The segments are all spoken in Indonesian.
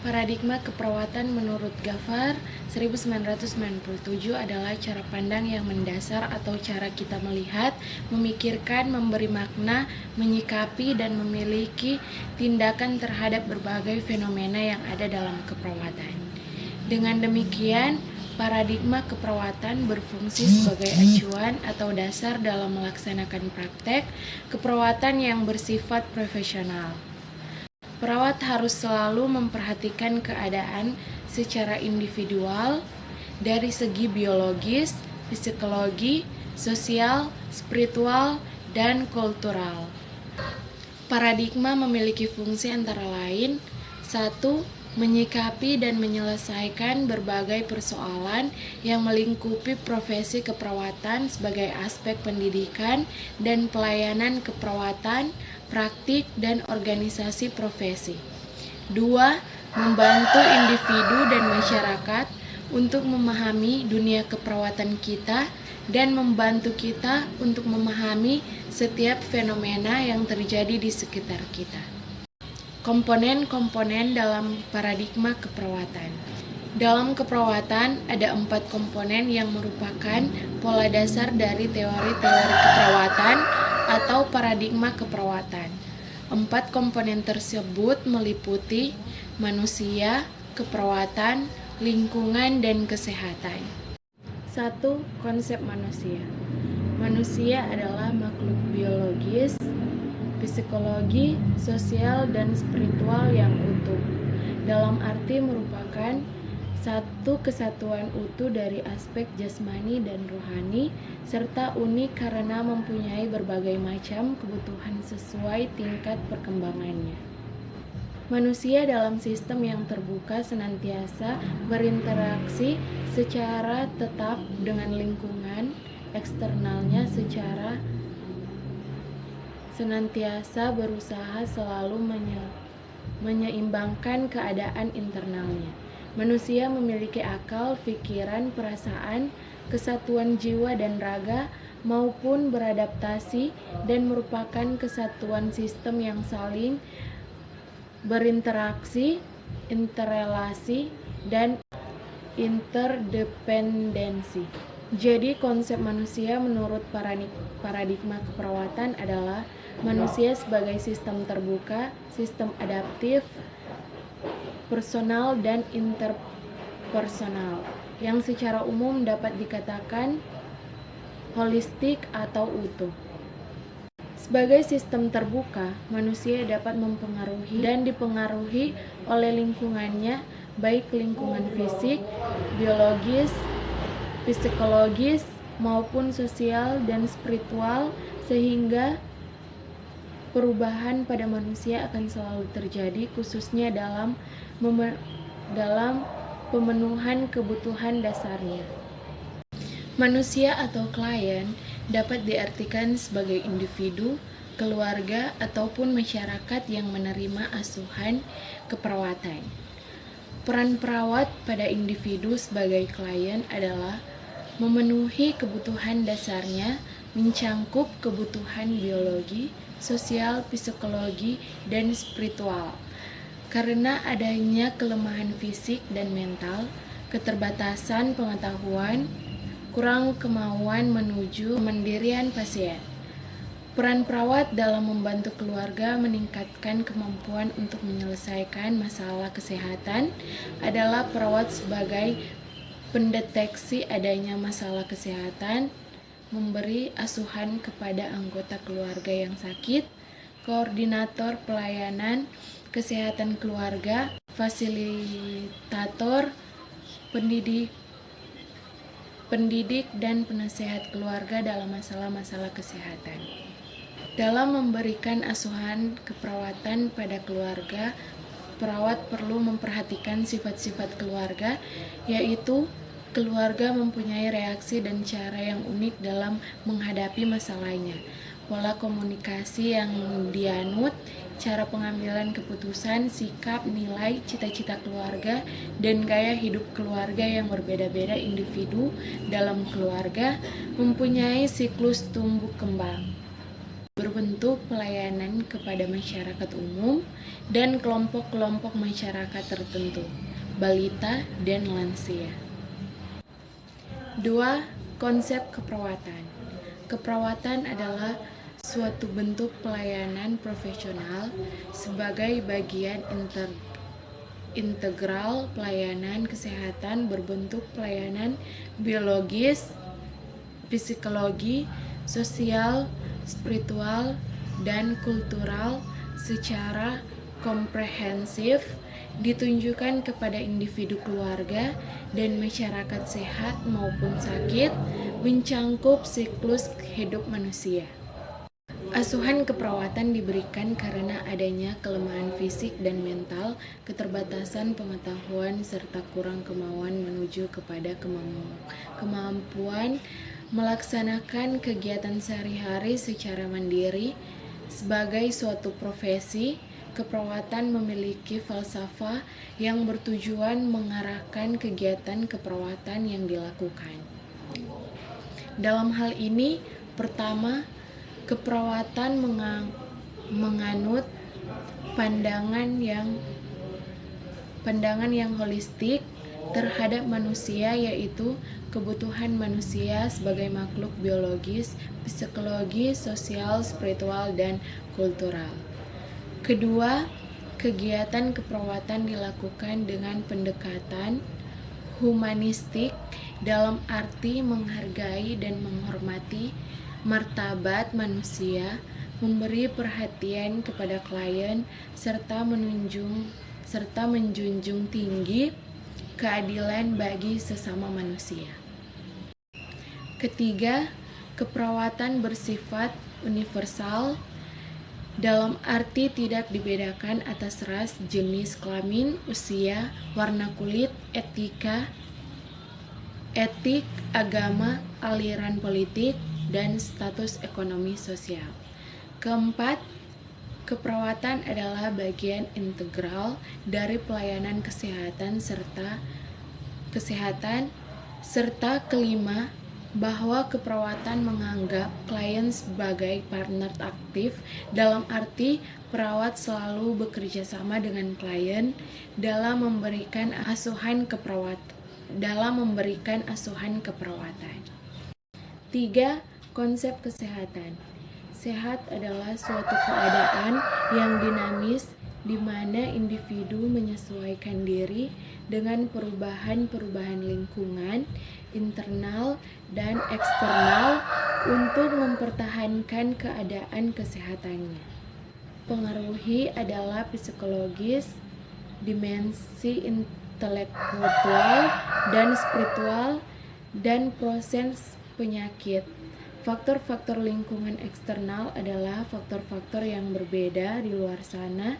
Paradigma keperawatan menurut Gafar 1997 adalah cara pandang yang mendasar atau cara kita melihat, memikirkan, memberi makna, menyikapi, dan memiliki tindakan terhadap berbagai fenomena yang ada dalam keperawatan. Dengan demikian, paradigma keperawatan berfungsi sebagai acuan atau dasar dalam melaksanakan praktek keperawatan yang bersifat profesional. Perawat harus selalu memperhatikan keadaan secara individual dari segi biologis, psikologi, sosial, spiritual, dan kultural. Paradigma memiliki fungsi antara lain: 1. Menyikapi dan menyelesaikan berbagai persoalan yang melingkupi profesi keperawatan sebagai aspek pendidikan dan pelayanan keperawatan, praktik, dan organisasi profesi. 2. Membantu individu dan masyarakat untuk memahami dunia keperawatan kita dan membantu kita untuk memahami setiap fenomena yang terjadi di sekitar kita. Komponen-komponen dalam paradigma keperawatan. Dalam keperawatan ada 4 komponen yang merupakan pola dasar dari teori-teori keperawatan atau paradigma keperawatan. 4 komponen tersebut meliputi manusia, keperawatan, lingkungan, dan kesehatan. 1. Konsep manusia. Manusia adalah makhluk biologis, psikologi, sosial, dan spiritual yang utuh. Dalam arti merupakan satu kesatuan utuh dari aspek jasmani dan rohani, serta unik karena mempunyai berbagai macam kebutuhan sesuai tingkat perkembangannya. Manusia dalam sistem yang terbuka senantiasa berinteraksi secara tetap dengan lingkungan eksternalnya, secara senantiasa berusaha selalu menyeimbangkan keadaan internalnya. Manusia memiliki akal, pikiran, perasaan, kesatuan jiwa dan raga, maupun beradaptasi, dan merupakan kesatuan sistem yang saling berinteraksi, interrelasi, dan interdependensi. Jadi konsep manusia menurut paradigma keperawatan adalah manusia sebagai sistem terbuka, sistem adaptif, personal, dan interpersonal, yang secara umum dapat dikatakan holistik atau utuh. Sebagai sistem terbuka, manusia dapat mempengaruhi dan dipengaruhi oleh lingkungannya, baik lingkungan fisik, biologis, psikologis, maupun sosial dan spiritual, sehingga perubahan pada manusia akan selalu terjadi, khususnya dalam pemenuhan kebutuhan dasarnya. Manusia atau klien dapat diartikan sebagai individu, keluarga, ataupun masyarakat yang menerima asuhan keperawatan. Peran perawat pada individu sebagai klien adalah memenuhi kebutuhan dasarnya, mencangkup kebutuhan biologi, sosial, psikologi, dan spiritual. Karena adanya kelemahan fisik dan mental, keterbatasan pengetahuan, kurang kemauan menuju kemandirian pasien. Peran perawat dalam membantu keluarga meningkatkan kemampuan untuk menyelesaikan masalah kesehatan adalah perawat sebagai pendeteksi adanya masalah kesehatan, memberi asuhan kepada anggota keluarga yang sakit, koordinator pelayanan kesehatan keluarga, fasilitator, pendidik, dan penasehat keluarga dalam masalah-masalah kesehatan. Dalam memberikan asuhan keperawatan pada keluarga, perawat perlu memperhatikan sifat-sifat keluarga, yaitu keluarga mempunyai reaksi dan cara yang unik dalam menghadapi masalahnya, pola komunikasi yang dianut, cara pengambilan keputusan, sikap, nilai, cita-cita keluarga, dan gaya hidup keluarga yang berbeda-beda. Individu dalam keluarga mempunyai siklus tumbuh kembang. berbentuk pelayanan kepada masyarakat umum dan kelompok-kelompok masyarakat tertentu, balita dan lansia. 2. Konsep keperawatan. Keperawatan adalah suatu bentuk pelayanan profesional sebagai bagian integral pelayanan kesehatan berbentuk pelayanan biologis, psikologi, sosial, spiritual, dan kultural secara komprehensif ditunjukkan kepada individu, keluarga, dan masyarakat sehat maupun sakit, mencangkup siklus hidup manusia. Asuhan keperawatan diberikan karena adanya kelemahan fisik dan mental, keterbatasan pengetahuan, serta kurang kemauan menuju kepada kemampuan melaksanakan kegiatan sehari-hari secara mandiri. Sebagai suatu profesi, keperawatan memiliki falsafah yang bertujuan mengarahkan kegiatan keperawatan yang dilakukan. Dalam hal ini, pertama, keperawatan menganut pandangan yang holistik terhadap manusia, yaitu kebutuhan manusia sebagai makhluk biologis, psikologis, sosial, spiritual, dan kultural. Kedua, kegiatan keperawatan dilakukan dengan pendekatan humanistik dalam arti menghargai dan menghormati martabat manusia, memberi perhatian kepada klien, serta menjunjung tinggi keadilan bagi sesama manusia. Ketiga, keperawatan bersifat universal dalam arti tidak dibedakan atas ras, jenis kelamin, usia, warna kulit, etik, agama, aliran politik, dan status ekonomi sosial. Keempat, keperawatan adalah bagian integral dari pelayanan kesehatan serta kelima, bahwa keperawatan menganggap klien sebagai partner aktif dalam arti perawat selalu bekerja sama dengan klien dalam memberikan asuhan keperawatan. 3. Konsep kesehatan. Sehat adalah suatu keadaan yang dinamis di mana individu menyesuaikan diri dengan perubahan-perubahan lingkungan, internal dan eksternal untuk mempertahankan keadaan kesehatannya. Pengaruhi adalah psikologis, dimensi intelektual dan spiritual, dan proses penyakit. Faktor-faktor lingkungan eksternal adalah faktor-faktor yang berbeda di luar sana.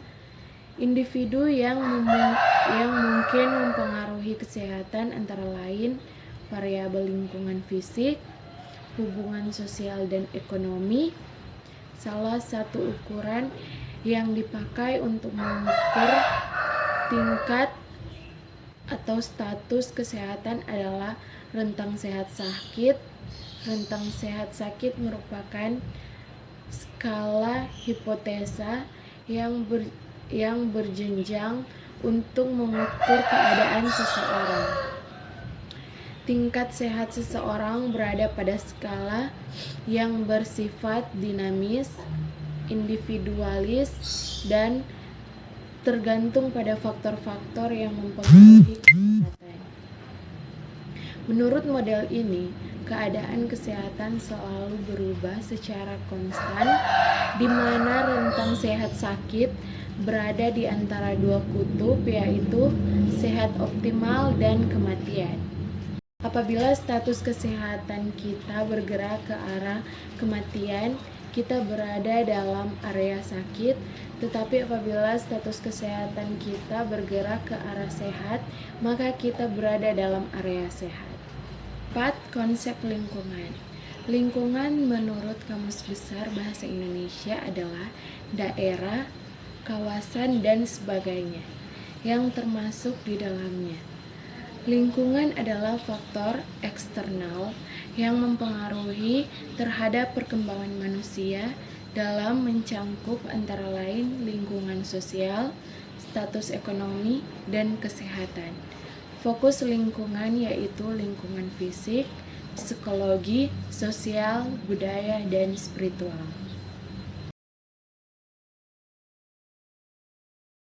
Individu yang mungkin mempengaruhi kesehatan antara lain variabel lingkungan fisik, hubungan sosial dan ekonomi. Salah satu ukuran yang dipakai untuk mengukur tingkat atau status kesehatan adalah rentang sehat sakit. Rentang sehat sakit merupakan skala hipotesa yang berjenjang untuk mengukur keadaan seseorang. Tingkat sehat seseorang berada pada skala yang bersifat dinamis, individualis, dan tergantung pada faktor-faktor yang mempengaruhi kesehatan. Menurut model ini, keadaan kesehatan selalu berubah secara konstan, di mana rentang sehat sakit berada di antara dua kutub, yaitu sehat optimal dan kematian. Apabila status kesehatan kita bergerak ke arah kematian, kita berada dalam area sakit, tetapi apabila status kesehatan kita bergerak ke arah sehat, maka kita berada dalam area sehat. 4. Konsep lingkungan. Lingkungan menurut Kamus Besar Bahasa Indonesia adalah daerah, kawasan, dan sebagainya yang termasuk di dalamnya. Lingkungan adalah faktor eksternal yang mempengaruhi terhadap perkembangan manusia dalam mencangkup antara lain lingkungan sosial, status ekonomi, dan kesehatan. Fokus lingkungan yaitu lingkungan fisik, psikologi, sosial, budaya, dan spiritual.